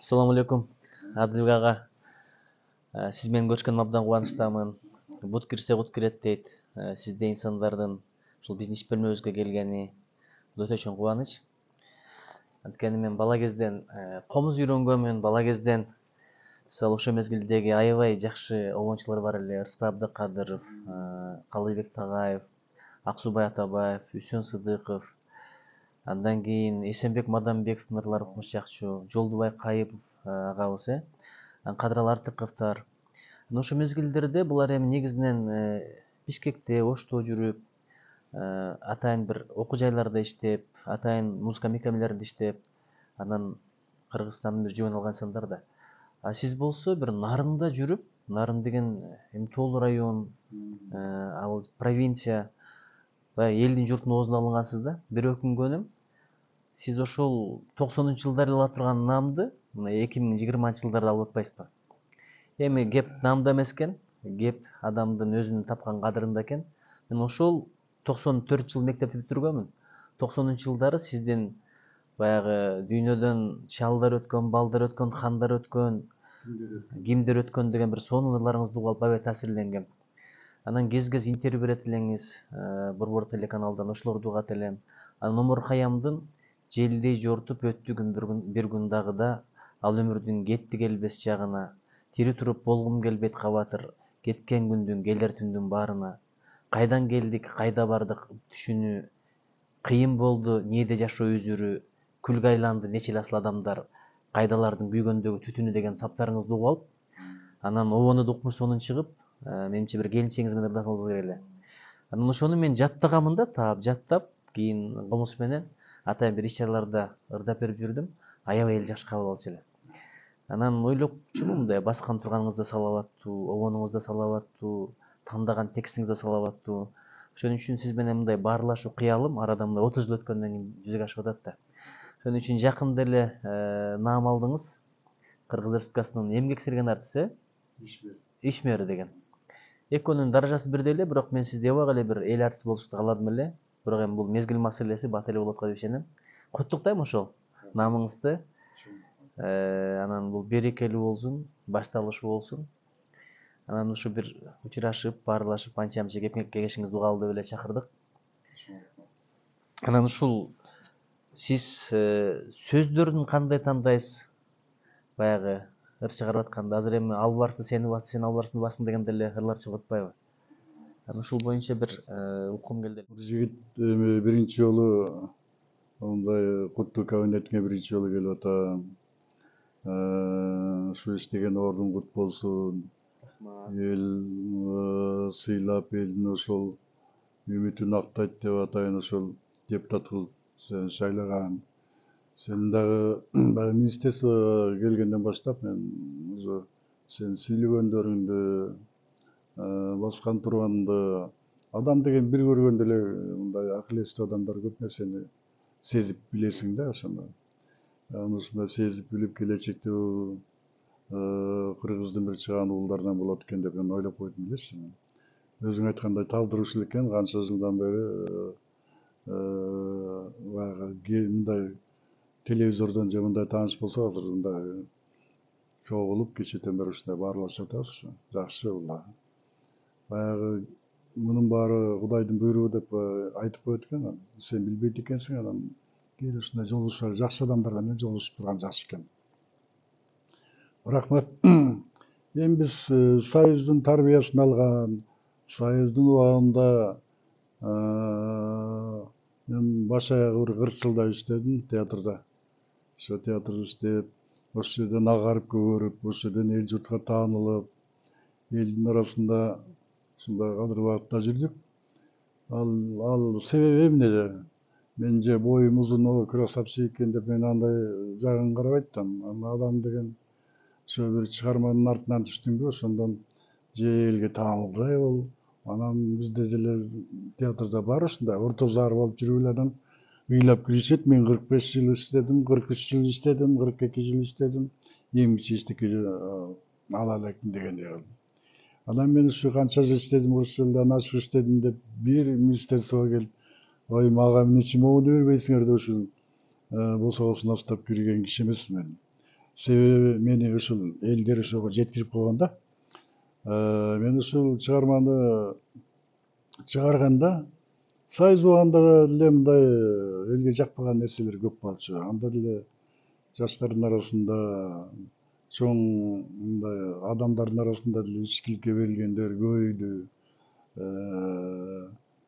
Assalamu alaikum, Адилбек ага. Сиз менен көрүшкөнүмө абдан кубанычтамын. Бут кирсе кут кирет дейт. Сизде инсандардын ушул биздин иш бөлмөбүзгө келгени бул өтө чоң кубаныч. Анткени мен бала кезден комуз үйрөнгөнмүн. Бала кезден мисалы ошол мезгилдеги аябай жакшы обончулар бар эле. Ырысбай Абдыкадыров, Калыйбек Тагаев, Аксубай Атабаев, Үсөн Сыдыков. Андан кийин Эсенбек Мадамбековдун ырлары жакчу, Жолдубай Кайыпов агабыз, Кадырал Артыковдор. Ошол мезгилдерде булар эми негизинен Бишкекте, Ошто жүрүп, атайын бир окуу жайларда иштеп, атайын музыка мекемелеринде иштеп, анан Кыргызстандын бир жүгүн алган инсандар да. А сиз болсо бир Нарында жүрүп, Нарын деген эми тоолуу район, ал провинция, баягы элдин журтунун оозуна алынгансыз да. Бир өкүнгөнүм, сиз ошол 90-жылдары ала турган наамды мына 2020-жылдарда алып атпайсызбы? Эми кеп наамда эмес экен, кеп адамдын өзүнүн тапкан кадырында экен. Мен ошол 94 жыл мектепти бүтүргөнмүн. 90-жылдары сиздин баягы дүйнөдөн чалдар өткөн, балдар өткөн, хандар өткөн, кимдер өткөн деген бир сонун ырларыңызды угуп алып аябай таасирленгем. Анан кез интервью берет элеңиз, Борбор телеканалдан ошолорду угат элем. Анан Омар Хаямдын желдей жортуп өттү күн бир күн дагы да, ал өмүрдүн кетти келбес жагына, тири туруп болгум келбейт кабатыр, кеткен күндүн келер түндүн баарына. Кайдан келдик, кайда бардык түшүнүү, кыйын болду ниэде жашоо үзүрү, күлгө айланды нече эле асыл адамдар, кайдалардын күйгөндөгү түтүнү деген саптарыңызды угуп алып, анан обону да укмуш сонун чыгып, менимче бир келинчегиңиз менен ырдасаңыз керек эле. Анан ошону мен жаттаганмын да, таап жаттап, кийин комуз менен атайын бир иш-чараларда ырдап берип жүрдүм. Аябай эл жакшы кабыл алчу эле. Анан ойлопчумун мындай баскан турганыңыз да салаваттуу, обонуңуз да салаваттуу, тандаган текстиңиз да салаваттуу. Ошон үчүн сиз менен мындай баарлашуу кыялым арада мындай 30 жыл өткөндөн кийин жүзөгө ашып атат да. Ошон үчүн жакында эле наам алдыңыз. Кыргыз Республикасынын эмгек сиңирген артиси, Ишмер деген. Экөөнүн даражасы бирдей эле, бирок мен сизди эбак эле бир эл артиси болушту кааладым эле. Бирок эми бул мезгил маселеси, бат эле болот го деп ишенем. Куттуктайм ошол наамыңызды. Анан бул берекелүү болсун, башталышы болсун. Анан ушу бир учурашып, баарлашып, анча-мынча кеңешиңизди угалы деп эле чакырдык. Анан ушул сиз сөздөрүн кандай тандайсыз? Баягы ыр чыгарып атканда азыр эми ал барсы сени басты, сен ал барсыңды басың дегенде эле ырлар чыгып атпайбы? Анан ушул боюнча бир уккум келди. Бир жигит эми биринчи жолу мындай куттуу кабинетиңе биринчи жолу келип атам. Ушу иштеген ордуң кут болсун. Эл сыйлап, элдин ошол үмүтүн актайт деп атайын, ошол депутат кылып сени шайлаган. Сен дагы баягы министерствого келгенден баштап мен уже сенин сүйлөгөндөрүңдү, баскан турганды, адам деген бир көргөндө эле мындай акыл эстүү адамдар көп нерсени сезип билесиң да ошондо. Ушундай сезип билип келечекте Кыргыздын бир чыгаан уулдарынан болот экен деп мен ойлоп койдум элечи. Өзүң айткандай талдырушул экен, канча жылдан бери баягы мындай телевизордон же мындай тааныш болсо азыр мындай чогулуп кечээден бери ушундай баарлашып атабыз. Жакшы бул. Баягы мунун баары Кудайдын буйругу деп айтып коет экен. Сен билбейт экенсиң, анан кээде ушундай жолугушуу жакшы адамдар менен жолугушуп турган жакшы экен. Рахмат. Эми биз Союздун тарбиясын алган, Союздун убагында мен баш аягы бир 40 жылдай иштедим театрда. Ошо театрда иштеп, ошол жерден агарып көрүп, ошол жерден эл журтка таанылып, элдин арасында ушундай кадыр убакытта жүрдүк. Ал себеби эмнеде? Мен же боюм узун, красавчик экен деп мен андай жагын карабайт да. Адам деген ошо бир чыгарманын артынан түштүңбү, ошондон же элге таанылгыла бол. Анан бизде деле театрда бар ушундай орто заар болуп жүрүп эле адам ыйлап киришет. Мен 45 жыл иштедим, 43 жыл иштедим, 42 жыл иштедим. Эң кичи эчтеке ала элекмин дегендей. Анан мен ушу канча жыл иштедим, 30 жылдан ашык иштедим деп бир министерствого келип, ой мага эмне үчүн могуну бербейсиңер деп ушул босогосун астап кирген киши эмесмин мен. себеби мени ушул элдер ошого жеткирип койгон да. Мен ушул чыгарманы чыгарганда сайыз убагында деле мындай элге жакпаган нерселер көп болчу. Анда деле жаштардын арасында, чоң мындай адамдардын арасында деле ичкиликке берилгендер көбөйдү.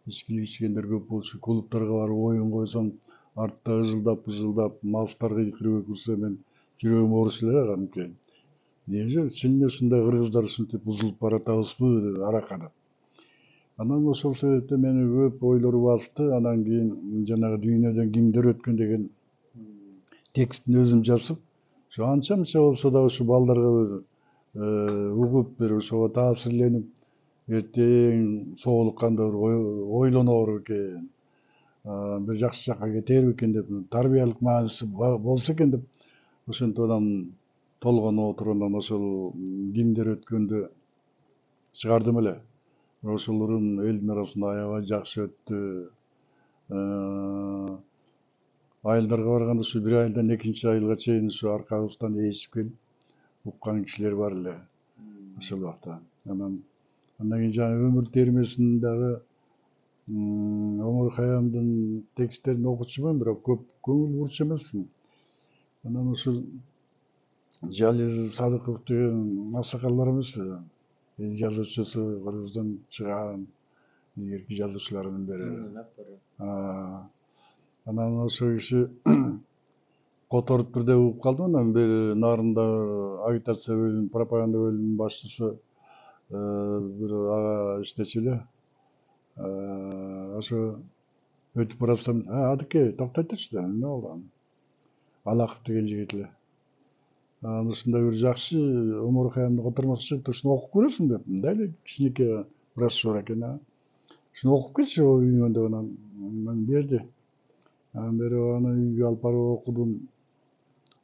Ичкилик ичкендер көп болчу. Клубтарга барып оюн койсоң, артта ыжылдап мавстар кыйкырып курса мен жүрөгүм ооруч эле кадимки. Неже чын ушундай кыргыздар ушинтип бузулуп баратабызбы деп араканап. Анан ошол себептен мени көп ойлор басты. Анан кийин жанагы дүйнөдөн кимдер өткөн деген текстин өзүм жазып, ошо анча мынча болсо да ушу балдарга угуп бир ошого таасирленип, эртең соолукканда ойлоноор экен, бир жакшы жакка кетер экен деп, тарбиялык мааниси болсо экен деп, ошентип анан толгонуп отуруп анан ошол кимдер өткөндү чыгардым эле. Ошолорун элдин арасында аябай жакшы өттү. Айылдарга барганда ушу бир айылдан экинчи айылга чейин ушу аркабыздан ээрчип келип уккан кишилер бар эле ошол убакта. Андан кийин жаңы өмүр термесин дагы Омар Хаямдын тексттерин окучумун, бирок көп көңүл бурчу эмесмин. Анан ушул Жалил Садыков деген аксакалдар эмеспи, эл жазуучусу, Кыргыздан чыган илгерки жазуучулардын бири. Анан ошол киши которуп бирде угуп калдым. Анан бери нарында агитация бөлүмүнүн, пропаганда бөлүмүнүн башчысы бир ага иштечү эле. Ошо өтүп баратсам, адыке токтой турчу да, эмне болду? Алаков деген жигит эле. Анан ушундай бир жакшы Омар Хаямдын котормосу чыгыптыр, ушуну окуп көрөсүң деп, мындай эле кичинекей брошюра экен. Ушуну окуп келчи үйүңөн деп анан мен берди. Анан берип аны үйгө алып барып окудум.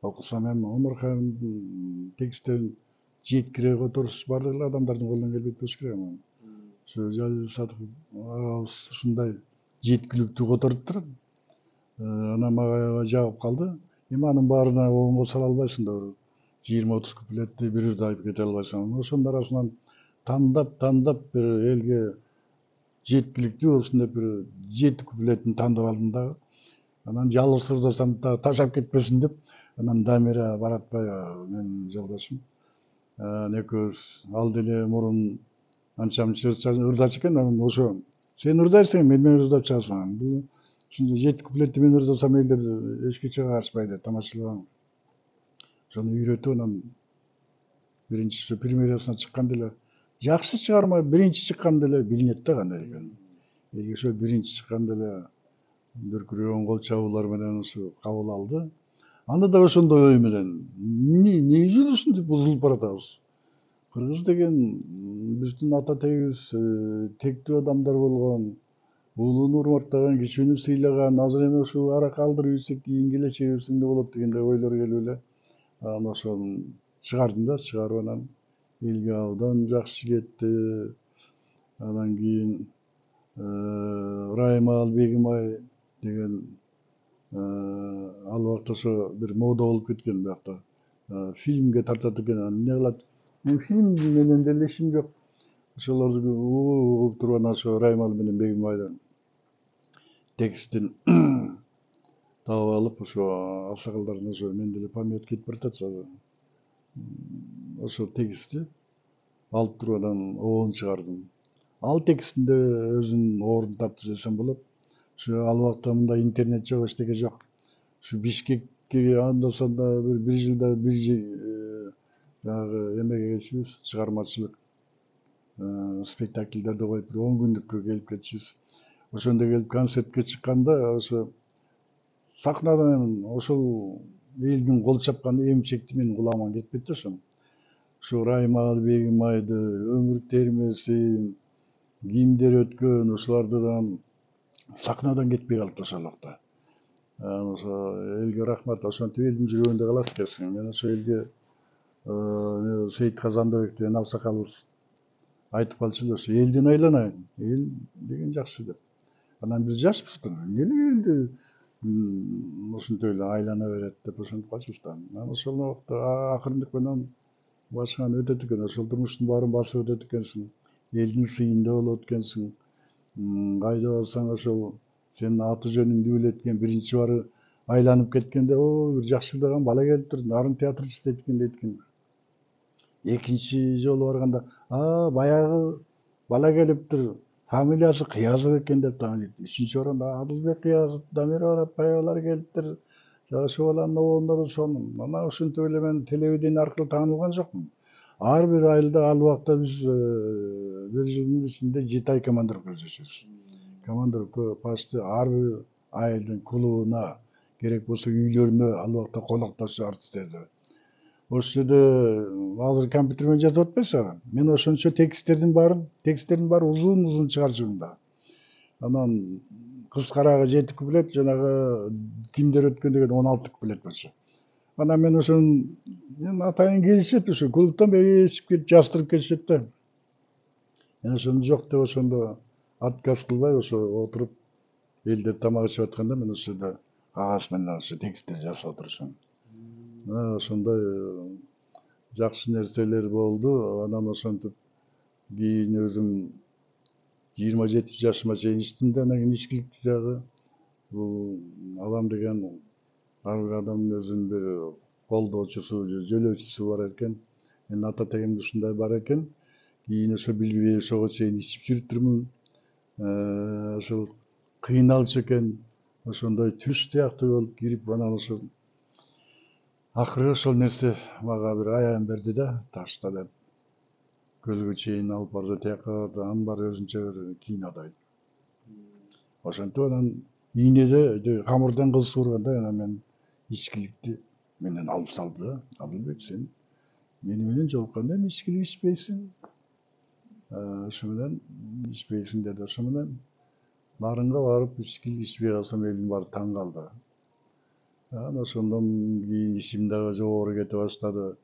Окусам эми Омар Хаямдын тексттерин жеткире которуш баардык эле адамдардын колунан келбейт болуш керек. Ошо Жалил Садыков агабыз ушундай жеткиликтүү которуптур. Анан мага аябай жагып калды. Эми анын баарына оңго сала албайсың да, 20-30 куплетти бир үрдө айтып кете албайсың. Ошонун арасынан тандап бир элге жеткиликтүү болсун деп бир 7 куплетин тандап алдым дагы. Анан жалгыз ырдасам ташап кетпесин деп, анан Дамира Баратбаева менин жолдошум, экөөбүз ал деле мурун анча мынча ырдачу экен. Анан ошо сен ырдайсың, мен ырдап чыгасың. Бул ушундай 7 куплетти мен ырдасам элдер эчке чыга ашпайт деп тамашалаган. Ошону үйрөтүп анан биринчи ошо премьерасына чыкканда эле жакшы чыгарма биринчи чыкканда эле билинет да кандай экени. Элге ошо биринчи чыкканда эле дүркүрөгөн кол чабуулар менен ушу кабыл алды. Анда да ошондой ой менен эмне үчүн ушинтип бузулуп баратабыз? Кыргыз деген биздин ата тегибиз тектүү адамдар болгон, уулууну урматтаган, кичүүнү сыйлаган, азыр эми ушул аракы алдырып ийсек кийин келечегибиз эмне болот дегендей ойлор келип эле анан ошону чыгардым да, чыгарып анан элге абдан жакшы кетти. Анан кийин Райма Албегимай деген ал убакта ошо бир мода болуп кеткен биякта. Фильмге тартат экен, эмне кылат? Мен фильм менен деле ишим жок. Ошолорду угуп туруп анан ошо Раймал менен Бегимайдын текстин таап алып, ошо аксакалдардын ошо мен деле память кетип баратат. Ошо текстти алып туруп анан обон чыгардым. Ал текстинде өзүнүн ордун таптыр десем болот. Ушу ал убакта мындай интернет жок, эчтеке жок. Ушу Бишкекке анда санда бир жылда бир жанагы эмеге кетчүбүз, чыгармачылык спектакльдерди коюп, бир 10 күндүккө келип кетчүбүз. Ошондо келип концертке чыкканда ошо сахнадан ошол элдин кол чапкан эмчекти менин кулагыма кетпейт да ошо. Ушу Райма Албегимайды, өмүр термесин, кимдер өткөн, ошолордун сахнадан кетпей калды ошол убакта. Ошо элге рахмат, ошентип элдин жүрөгүндө калат экенсиң. Мен ошо элге Сейит Казанбек деген аксакалыбыз айтып калчу эле, ошо элден айланайын, эл деген жакшы деп. Анан биз жашпыз да, эмне эле элди ушинтип эле айлана берет деп ошентип калчубуз да. Анан ошол убакта акырындык менен башыңан өтөт экен, ошол турмуштун баарын басып өтөт экенсиң, элдин сыйында болот экенсиң. Кайда барсаң ошол сенин аты жөнүңдү билет экен. Биринчи бары айланып кеткенде, бир жакшырдаган бала келиптир, нарын театрда иштейт экен дейт экен. Экинчи жолу барганда, баягы бала келиптир, фамилиясы Кыязов экен деп дагы дейт. Үчүнчү барганда, Адылбек Кыязов, Дамир Арапбаевалар келиптир. Ошол баланын огондору сонун. Мына ушинтип эле мен телевидение аркылуу таанылган жокмун. Ар бир айылда ал убакта биз бир жылдын ичинде 7 ай командировка өтүшөбүз. Командировка почти ар бир айылдын клубуна, керек болсо үйлөрүнө ал убакта коноктошчу артисттерди. Ошол жерде азыр компьютер менен жазып атпайсызбы? Мен ошончо тексттердин баары узун чыгарып жүрдүм да. Анан кыскараагы 7 куплет, жанагы кимдер өткөн деген 16 куплет болчу. Анан мен ошон атайын келишет, ошо клубтан беришип кетип жаздырып кетишет да. Мен ошону жок деп ошондо отказ кылбай ошо отуруп элдер тамак ичип атканда мен ошол жерде кагаз менен ошо текстти жасап отурушум. Ошондой жакшы нерселер болду. Анан ошентип кийин өзүм 27 жашыма чейин иштедим да, анан кийин ичкиликти дагы бул алам деген ар бир адамдын өзүнүн бир колдоочусу, жөлөөчүсү бар экен. Менин ата тегимде ушундай бар экен. Кийин ошо билбей ошого чейин ичип жүрүптүрмүн. Ошол кыйналчу экен. Ошондой түш сыяктуу болуп кирип, анан ошо акыры ошол нерсе мага бир аян берди да, ташта деп. Көлгө чейин алып барды, тияка барды, анын баары өзүнчө бир кинодой. Ошентип анан ийнеде камырдан кыз суурганда анан мен ичкиликти менден алып салды да. Адылбек, сен мени менен жолукканда эми ичкилик ичпейсиң. Ошо менен ичпейсиң деди. Ошо менен нарынга барып ичкилик ичпей калсам элдин баары таң калды. Анан ошондон кийин ишим дагы жогору кете баштады.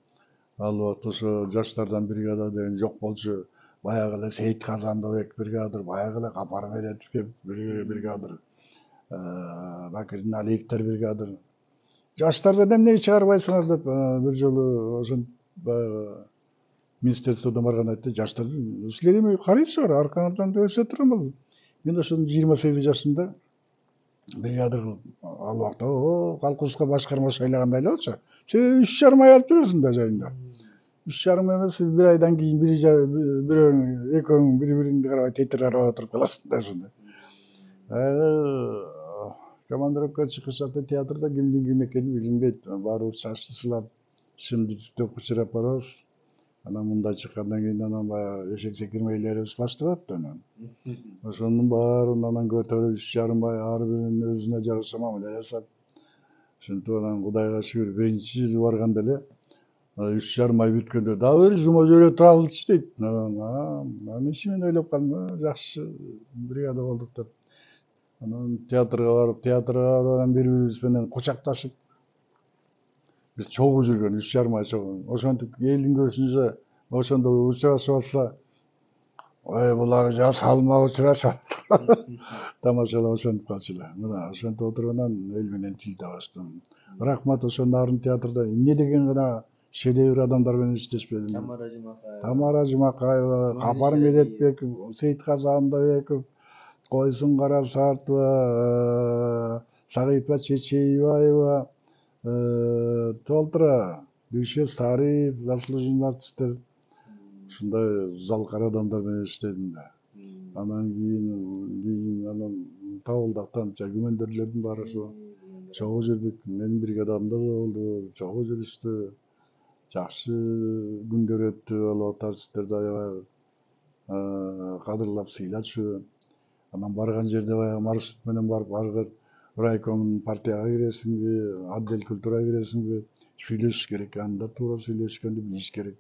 Ал убакта ошо жаштардан бригада деген жок болчу. Баягы эле Сейит Казандыбек бригадир, баягы эле Капар Медетов бригадир, Бакирдин Алиевдер бригадир. Жаштарды эмнеге чыгарбайсыңар деп бир жолу ошентип баягы министерстводон барганда айтты, жаштар силер эми карайсыздар, аркаңыздан өсө турган. Мен ошондун 28 жашында бригадир кылып, ал убакта колхозго башкарма шайлагандай эле болчу. Сен 3,5 ай алып жүрөсүң да жайында. 3,5 эмес, бир айдан кийин бирөө экөөң бири-бириңди карабай тетир карап отуруп каласың да ошондой. Командировка чыгышат театрда кимдин ким экени билинбейт. Баарыбыз чачтысылар шымды түтөп кычырап барабыз. Анан мындай чыккандан кийин анан баягы эшек секирмейлерибиз башталат да анан. Ошонун баарын анан көтөрүп 3,5 ай ар биринин өзүнө жараша мамиле жасап. Ошентип анан Кудайга шүгүр биринчи жылы барганда эле 3,5 ай бүткөндө дагы бир жума жөрө туралычы дейт. Анан ичимен ойлоп калдым, жакшы бригада болдук деп. Анан театрга барып анан бири-бирибиз менен кучакташып биз чогуу жүргөн 3,5 ай чогуу. Ошентип элдин көзүнчө ошондо учурашып атса, булар жасалма учурашат. Тамашалап ошентип калчу эле. Мына ошентип отургандан эл менен тил табыштым. Рахмат, ошо Нарын театрда эмне деген гана шедевр адамдар менен иштешпедим. Тамара Жумакаева, Капар Медетбеков, Сейит Казандыбеков, Койсун Карасартова, Сагыйпа Чечейбаева, толтура Дүйшө Сариев, заслуженный артисттер. Ушундай залкар адамдар менен иштедим да. Анан кийин анан Табылдактан күмөндөрлөрдүн баары ошо чогуу жүрдүк. Менин бригадамда да болду, чогуу жүрүштү. Жакшы күндөр өттү. Ал убакта артисттерди аябай кадырлап сыйлачу. Анан барган жерде баягы маршрут менен барып, ар бир райкомдун партияга киресиңби, отдел культурага киресиңби, сүйлөшүш керек. Анда туура сүйлөшкөндү билиш керек.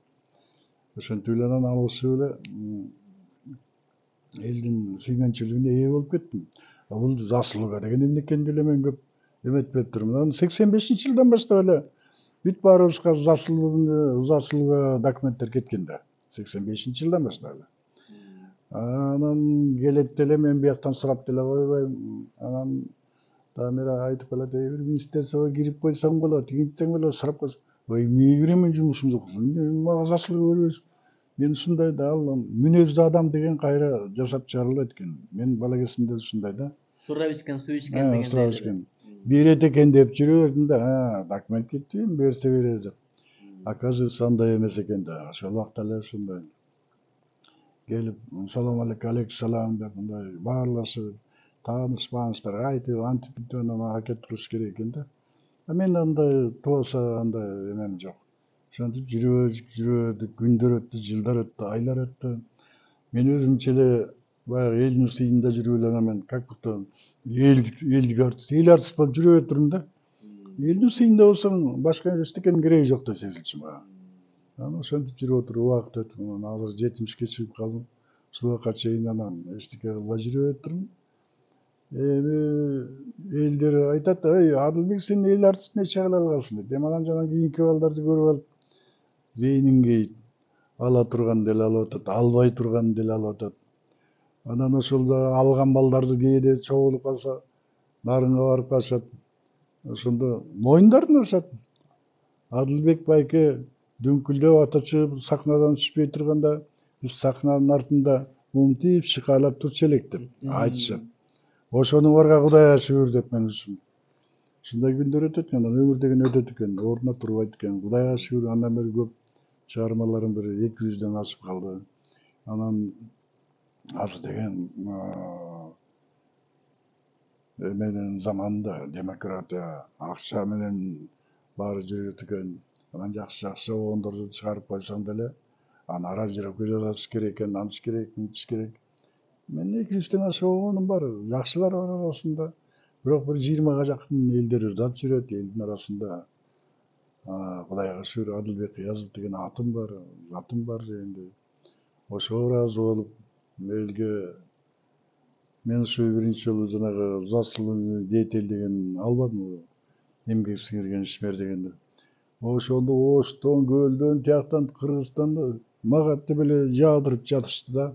Ошентип эле анан алышып эле элдин сүйгөнчүлүгүнө ээ болуп кеттим. Бул заслуга деген эмне экенин деле мен көп эметпеп турмун. Анан 85-жылдан баштап эле бүт баарыбызга заслуга документтер кеткен да. 85-жылдан баштап эле. Анан келет деле мен бияктан сурап деле койбойм. Анан Тамира айтып калат, бир министерствого кирип койсоң болот, тигинтсең болот, сурап койсоң. Ой, эмнеге кирем мен жумушумду кылып? Мага заслуга көрбөйсүң. Мен ушундай да ал мүнөздүү адам деген кайра жасап чыгарылбайт экен. Мен бала кезимде ушундай да. Сурап ичкен, суу ичкен дегендей Сурап эле. ичкен. Берет экен деп жүрө бердим да, документ кетти, берсе берет деп. Оказывается, андай эмес экен да. Ошол убакта эле ушундай келип, салам алейкум, алейкум салам деп мындай баарлашып, тааныш бааныштар айтып, антип бүтүп анан аракет кылыш керек экен да. Мен андай тубаса андай эмем жок. Ошентип жүрөбүдүк, күндөр өттү, жылдар өттү, айлар өттү. Мен өзүмчө эле баягы элдин сыйында жүрүп эле мен как будто элдик артист, эл артист болуп жүрө берип да. Элдин сыйында болсоң башка эчтекенин кереги жок да сезилчү мага. Анан ошентип жүрүп отуруп убакыт өтүп, анан азыр 70-ке чыгып калдым. Ушул убакка чейин анан эчтеке кылбай жүрүп өттүрмүн. Эми элдер айтат, ой, Адылбек сен эл артистин эче кыла алгансың дейт. Эми анан жана кийинки балдарды көрүп алып, зейним кейит. Ала турган деле алып атат, албай турган деле алып атат. Анан ошол да алган балдарды кээде чогулуп калса, нарынга барып калышат. Ошондо моюндарынан ашат. Адылбек байке дүңкүлдөп ата чыгып сахнадан түшпөй турганда, биз сахнанын артында умтип шыкаалап турчу элек деп айтышат. Ошону барга Кудайга шүгүр деп мен ушундай күндөр өтөт экен, өмүр деген өтөт экен, ордуна турбайт экен. Кудайга шүгүр, андан бери көп чыгармаларым бир 200дөн ашып калды. Анан азыр деген менин заманында демократия, акча менен баары жүрөт экен. Анан жакшы обондорду чыгарып койсоң деле, аны аранжировка жасаш керек экен, антыш керек, мынтыш керек. Мен 200дөн ашык обондум бар, жакшылар бар арасында. Бирок бир 20га жакын элдер ырдап жүрөт, элдин арасында. Кудайга шүгүр, Адылбек Язов деген атым бар, затым бар дегендей. Ошого ыраазы болуп, элге мен ушу биринчи жолу жанагы заслугный деятель деген албадымбы, эмгек сиңирген ишмер дегенде. Ошондо Оштон, Көлдөн, тияктан, Кыргызстандан мага деп эле жаадырып жатышты да.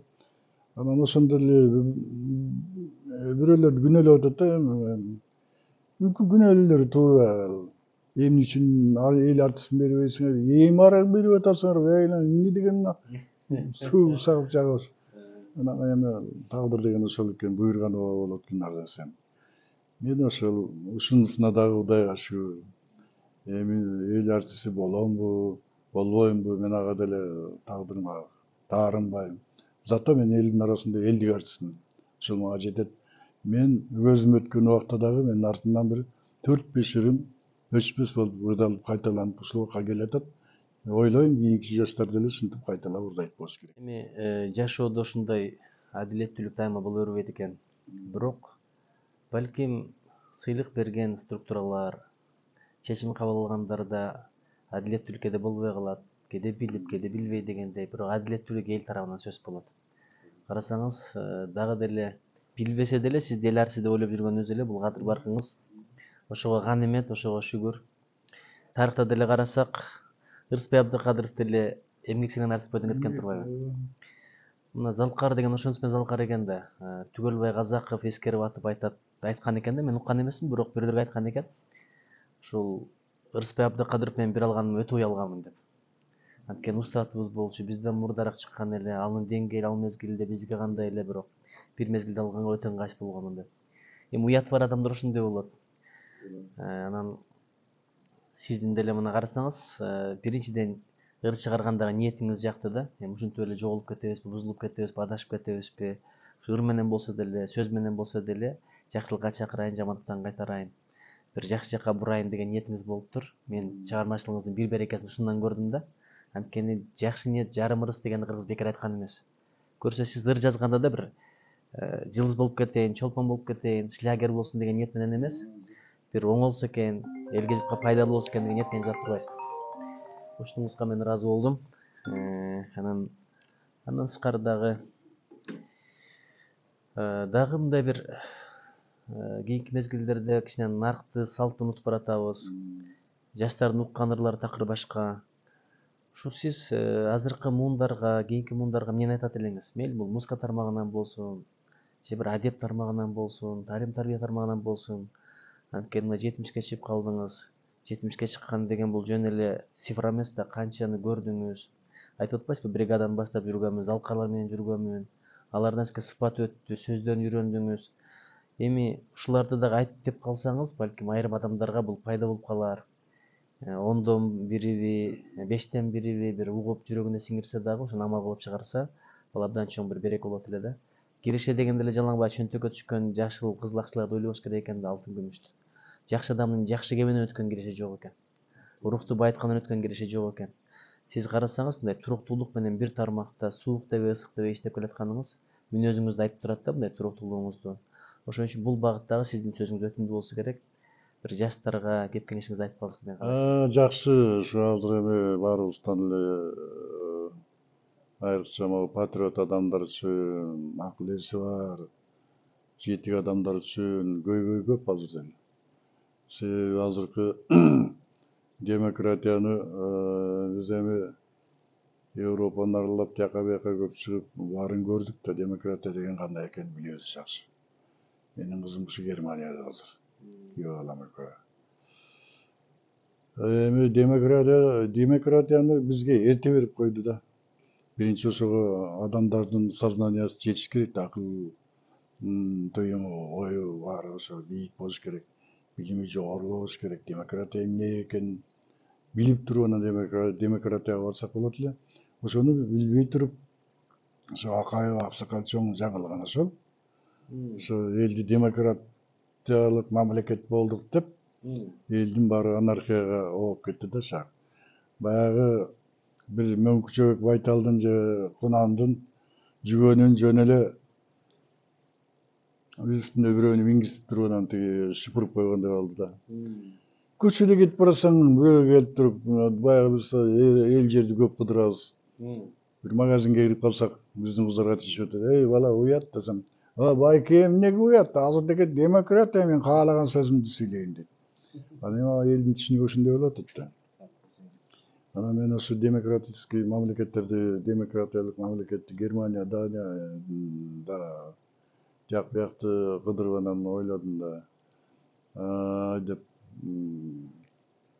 Анан ошондо эле бирөөлөр күнөөлөп атат да, мүмкүн күнөөлөр туура. Эмне үчүн эл артистин бербейсиңер? Эми ара берип атасыңар, эмне деген суу сагып жагабыз. Анан эми тагдыр деген ошол экен, буйруган ооба болот экен ар нерсенин. Мен ошол ушунусуна дагы Кудайга шүгүр. Эми эл артисти боломбу, болбоймбу, мен ага деле тагдырыма таарынбайм. Зато мен элдин арасында элдик артистмин. Ошол мага жетет. Мен өзүм өткөн убакта дагы менин артымдан бир 4-5 ырым өчпөс болуп ырдалып кайталанып ушул убакка келатат. Ойлойм, кийинки жаштар деле ушинтип кайталап ырдайт болуш керек. Эми жашоодо ушундай адилеттүүлүк дайыма боло бербейт экен. Бирок балким сыйлык берген структуралар, чечим кабыл алгандарда адилеттүүлүк кээде болбой калат, кээде билип, кээде билбей дегендей, бирок адилеттүүлүк эл тарабынан сөз болот. Карасаңыз, дагы деле билбесе деле сизди эл артисти деп ойлоп жүргөнүңүз эле бул кадыр баркыңыз ошого ганимет, ошого шүгүр. Тарыхта деле карасак, Ырысбек Абдыкадыров деле эмгек сиңирген артист бойдон кеткен турбайбы? Мына Залкар деген ошонусу менен Залкар экен да. Түгөлбай Казаков эскерип атып айткан экен да, мен уккан эмесмин, бирок бирөөлөр айткан экен. Ушул Ырысбек Абдыкадыров менен бир алганыма өтө уялганмын деп. Анткени устатыбыз болчу, бизден мурдараак чыккан эле, анын деңгээли ал мезгилде биздики кандай эле, бирок бир мезгилде алганга өтө ыңгайсыз болгонмун деп. Эми уяты бар адамдар ошондой болот. Анан сиздин деле мына карасаңыз, биринчиден ыр чыгаргандагы ниетиңиз жакты да. Эми ушинтип эле жоголуп кетебизби, бузулуп кетебизби, адашып кетебизби? Ушу ыр менен болсо деле, сөз менен болсо деле жакшылыкка чакырайын, жамандыктан кайтарайын, бир жакшы жакка бурайын деген ниетиңиз болуптур. Мен чыгармачылыгыңыздын бир берекесин ушундан көрдүм да. Анткени жакшы ниет жарым ырыс деген кыргыз бекер айткан эмес. Көрсө сиз ыр жазганда да бир жылдыз болуп кетейин, чолпон болуп кетейин, шлягер болсун деген ниет менен эмес, бир оңолсо экен, элге жұртка пайдалуу болсо экен деген ниет менен жазып турбайсызбы? Ушунуңузга мен ыраазы болдум. Андан тышкары дагы мындай бир кийинки мезгилдерде кичине наркты, салтты унутуп баратабыз. Жаштардын уккан ырлары такыр башка. Ушу сиз азыркы муундарга, кийинки муундарга эмнени айтат элеңиз? Мейли бул музыка тармагынан болсун, же бир адеп тармагынан болсун, тарым тарбия тармагынан болсун. Анткени мына 70ке чыгып калдыңыз. 70ке чыккан деген бул жөн эле цифра эмес да, канчаны көрдүңүз. Айтып атпайсызбы, бригадан баштап жүргөнмүн, залкарлар менен жүргөнмүн. Алардан сизге сыпат өттү, сөздөн үйрөндүңүз. Эми ушуларды дагы айтып деп калсаңыз, балким айрым адамдарга бул пайда болуп калар. Ондон бириби, бештен бириби бир угуп жүрөгүнө сиңирсе дагы, ошону амал кылып чыгарса, ал абдан чоң бир береке болот эле да. Киреше дегенде эле жалаңбай чөнтөккө түшкөн жашыл кызыл-акчаларды ойлобош керек экен да, алтын күмүштү. Жакшы адамдын жакшы кебинен өткөн киреше жок экен. Рухту байыткандан өткөн киреше жок экен. Сиз карасаңыз, мындай туруктуулук менен бир тармакта суук дебей, ысык дебей иштеп келатканыңыз мүнөзүңүздү айтып турат да, мындай туруктуулугуңузду. Ошон үчүн бул багыттагы сиздин сөзүңүз өтүмдүү болсо керек. Бир жаштарга кеп кеңешиңизди айтып калсаңыз деп каалайм. Жакшы, ушу азыр эми баарыбыздан эле айрыкча могу патриот адамдар үчүн, акыл эси бар, жетик адамдар үчүн көйгөй көп азыр деле. Себеби азыркы демократияны биз эми Европаны аралап тияка бияка көп чыгып баарын көрдүк да, демократия деген кандай экенин билебиз жакшы. Менин кызым ушу Германияда азыр, күйөө балам экөө. Эми демократияны бизге эрте берип койду да. Биринчи ошого адамдардын сознаниясы жетиш керек да, акыл туюму, ою баары ошо бийик болуш керек, билими жогору болуш керек. Демократия эмне экенин билип туруп анан демократияга барсак болот эле. Ошону билбей туруп, ошо Акаев аксакал чоң жаңылган ошол. Ошо элди демократиялык мамлекет болдук деп, элдин баары анархияга ооп кетти да шаар. Баягы бир Мөңкүчөбек Байталдын же Кунандын жүгөнүн жөн эле үстүнө бирөөнү мингизип туруп анан тиги шыпырып койгондой болду да. Көчөдө кетип барасаң, бирөө келип туруп, баягы биз эл жерди көп кыдырабыз. Бир магазинге кирип калсак, биздин кыздарга тиешип атат. Эй бала, уят десем, байке эмнеге уят? Азыр деге демократия, мен каалаган сөзүмдү сүйлөйм дейт. Анан элдин түшүнүгү ошондой болуп атат да. Анан мен ошо демократический мамлекеттерди, демократиялык мамлекетти Германия, Дания да тияк биякты кыдырып анан ойлодум да. Деп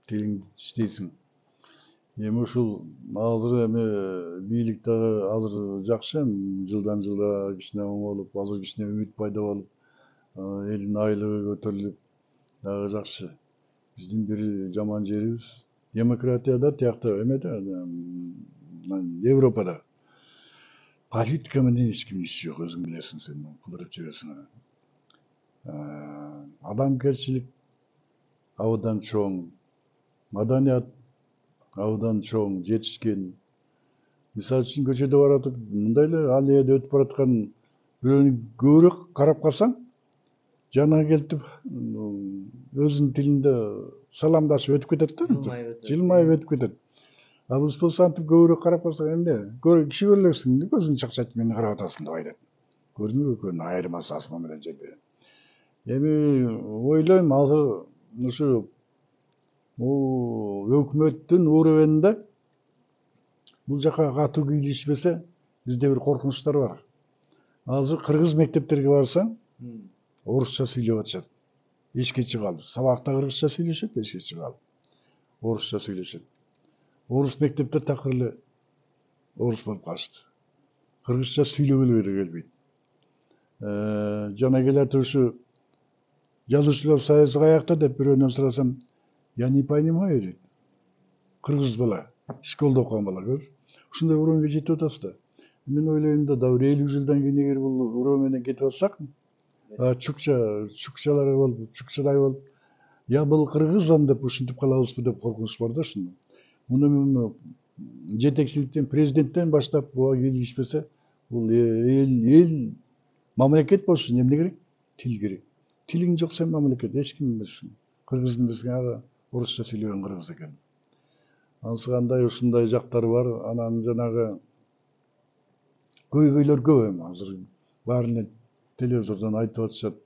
тилиңди тиштейсиң. Эми ушул азыр эми бийлик дагы азыр жакшы, жылдан жылга кичине оңолуп, азыр кичине үмүт пайда болуп, элдин айлыгы көтөрүлүп дагы жакшы. Биздин бир жаман жерибиз демократияда, тиякта эмеде, Европада политика менен эч кимдин иши жок, өзүң билесиң, сен кыдырып жүрөсүң анан. Адамгерчилик абдан чоң, маданият абдан чоң, жетишкен. Мисалы үчүн көчөдө баратып, мындай эле аллеяда өтүп бараткан бирөөнү көбүрөөк карап калсаң, жанына келип өзүнүн тилинде саламдашып өтүп кетет да, жылмайып өтүп кетет. Биз болсо антип көбүрөөк карап калсак, эмне? Киши көрө элексиң, көзүңдү чакчайтып мени карап атасың деп айтат. Көрдүңбү экөөнүн айырмасы асман менен жердей. Эми ойлойм, азыр ушу өкмөттүн уровенинде бул жака катуу кийлешпесе, бизде бир коркунучтар бар. Азыр кыргыз мектептерге барсаң, орусча сүйлөп атышат. Эшикке чыгып, сабакта кыргызча сүйлөшөт, эшикке чыгып, орусча сүйлөшөт. Орус мектепте такыр эле орус болуп калышты. Кыргызча сүйлөгөлө келбейт. Жана келатып ушу жазуучулар союзу каякта деп бирөөнөн сурасам, я не понимаю дейт. Кыргыз бала, школдо окуган бала, көрүш. Ушундай уровенге жетип атабыз да. Мен ойлойм да, бир 50 жылдан кийин эгер бул уровень менен кетип атсак, чукчалар болуп, чукчадай болуп, я бул кыргызам деп ушинтип калабызбы деп коркунуч бар да ушунда. Муну жетекчиликтен, президенттен баштап буга кийлешпесе, бул эл мамлекет болуш үчүн эмне керек? Тил керек. Тилиң жок, сен мамлекет, эч ким эмес. Кыргызмын десең, орусча сүйлөгөн кыргыз экен. Анысы кандай ушундай жактары бар. Анан жанагы көйгөйлөр көп эми азыр баарын телевизордон айтып атышат.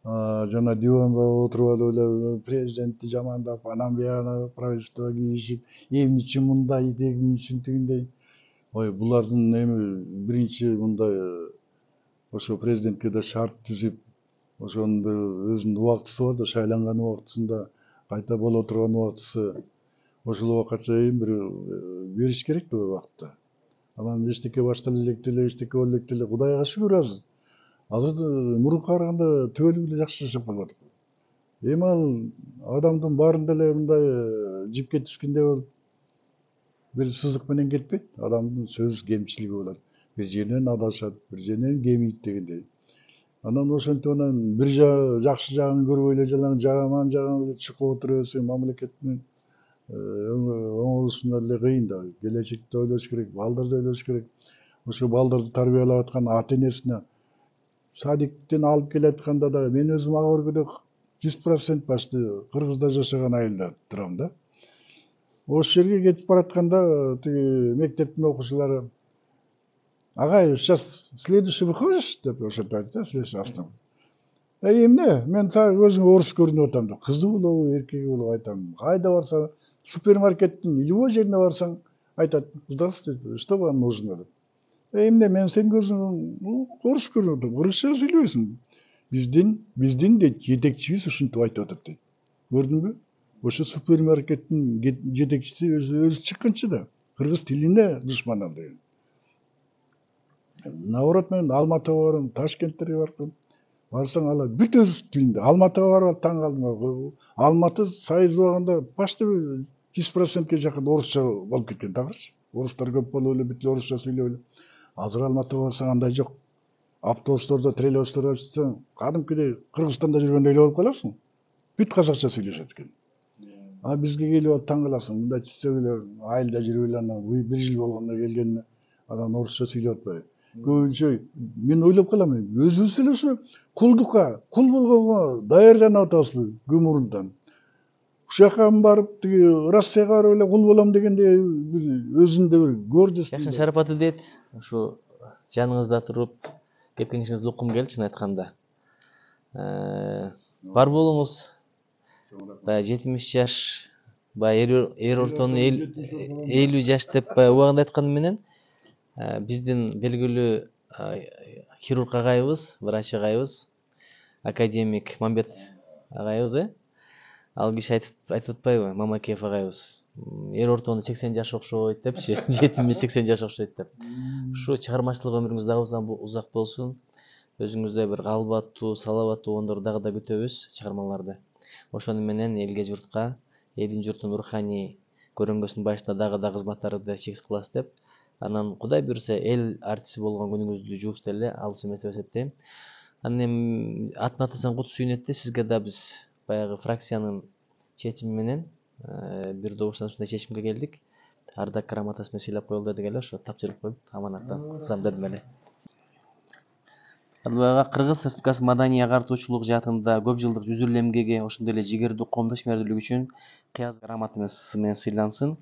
Жана диванда отуруп алып эле президентти жамандап, анан бияна правительствого кийишип, эмне үчүн мындай, эмне үчүн тигиндей. Ой, булардын эми биринчи мындай ошо президентке да шарт түзүп, ошонун бир өзүнүн убактысы бар да, шайланган убактысында кайта боло турган убактысы, ошол убакка чейин бир бериш керек да убакытта. Анан эчтеке баштала элек деле, эчтеке боло элек деле, Кудайга шүгүр азыр мурунка караганда түбөлүк эле жакшы жашап калбадык. Эми ал адамдын баарын деле мындай жипке түшкөндөй болуп, бир сызык менен кетпейт. Адамдын сөз кемчилиги болот. Бир жеринен адашат, бир жеринен кемийт дегендей. Анан ошентип анан бир жакшы жагын көрбөй эле жаман жагын эле чукуп отура берсең, мамлекеттин оңолушуна деле кыйын да. Келечекти ойлош керек, балдарды ойлош керек. Ошо балдарды тарбиялап аткан ата энесине садиктен алып келатканда да мен өзүм ага өлкөдө 100% башты Кыргызда жашаган айылда турам да. Ошол жерге кетип баратканда тиги мектептин окуучулары: агай, сейчас следующий выходишь деп ошентип айтты да, следующий автобус. Эмне? Мен өзүңө орус көрүнүп атам деп, кызы болобу, эркеги болобу айтам. Кайда барсаң, супермаркеттин любой жерине барсаң, айтат: здравствуйте, что вам нужно деп. Эмне, мен сенин көзүң орус көрүнүп атам, орусча сүйлөбөйсүң. Биздин дейт жетекчибиз ушинтип айтып атат дейт. Көрдүңбү? Ошо супермаркеттин жетекчиси өзү чыккынчы да, кыргыз тилине душман ал деген. Наоборот, мен Алматыга барам, Ташкенттерге барам. Барсаң алар бүт өз тилинде. Алматыга барып таң калдым. Алматы Союз убагында почти 100%ке жакын орусча болуп кеткен дагычы. Орустар көп болуп эле бүт орусча сүйлөп эле. Азыр Алматыга барсаң андай жок. Автобустарда, трейлерстарда чыксаң, кадимкидей Кыргызстанда жүргөндөй эле болуп каласың. Бүт казакча сүйлөшөт экен. А бизге келип алып таң каласың. Мындай түшсөк эле, айылда жүрүп эле анан бир жыл болгондо келгенине анан орусча сүйлөп атпайбы. Көбүнчө мен ойлоп калам, өзүбүз эле ошо кулдукка, кул болгонго даярданып атабызбы көмүрүндөн. Ушул жака барып, тиги Россияга барып эле кул болом дегенде өзүндө бир гордость. Жакшы шарапаты дейт. Ушу жаныңызда туруп кеп кеңешиңизди уккум келди, чын айтканда. Бар болуңуз. Баягы 70 жаш, баягы эр ортонун 50 жаш деп убагында айтканы менен биздин белгилүү хирург агайыбыз, врач агайыбыз, академик Мамбет агайыбыз, ал киши айтып атпайбы, Мамакеев агайыбыз. Эр ортону 80 жаш окшойт депчи, 70-80 жаш окшойт деп. Ушу чыгармачылык өмүрүңүз дагы узак болсун. Өзүңүздө бир калбаттуу, салабаттуу оңдор дагы да күтөбүз, чыгармаларды. Ошону менен элге, журтка, элдин журттун руханий көрөнгөсүн башта дагы да кызматтарды чексиз кыласыз деп. Анан Кудай буйруса эл артисти болгон күнүңүздү жугуш деле алыс эмес деп эсептейм. Анан эми атын атасаң кут сүйүнөт да, сизге да биз баягы фракциянын чечими менен бир добуштан ушундай чечимге келдик. Ардак грамотасы менен сыйлап коелу дедик эле, ошо тапшырып коюп аманаттан кылсам дедим эле. Баягы Кыргыз Республикасы маданий агартуучулук жаатында көп жылдык жүзүрлүү эмгеги, ошондой эле жигердүү коомдук ишмердүүлүгү үчүн Кыяз грамота менен сыйлансын.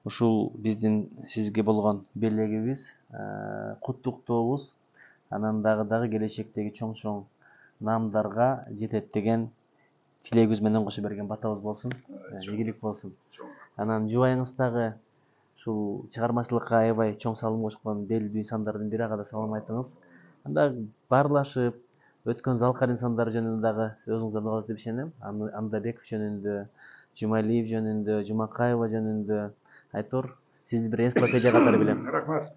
Ушул биздин сизге болгон белегибиз, куттуктообуз. Анан дагы келечектеги чоң наамдарга жетет деген тилегибиз менен кошо берген батабыз болсун. Ийгилик болсун. Анан жубайыңыз дагы ушул чыгармачылыкка аябай чоң салым кошкон белгилүү инсандардын бири, ага да салам айтыңыз. Анда баарлашып, өткөн залкар инсандар жөнүндө дагы өзүңүздөн угабыз деп ишенем. Амдабеков жөнүндө, Жумалиев жөнүндө, Жумакаева жөнүндө айтор, сизди бир энциклопедия катары билем. Рахмат.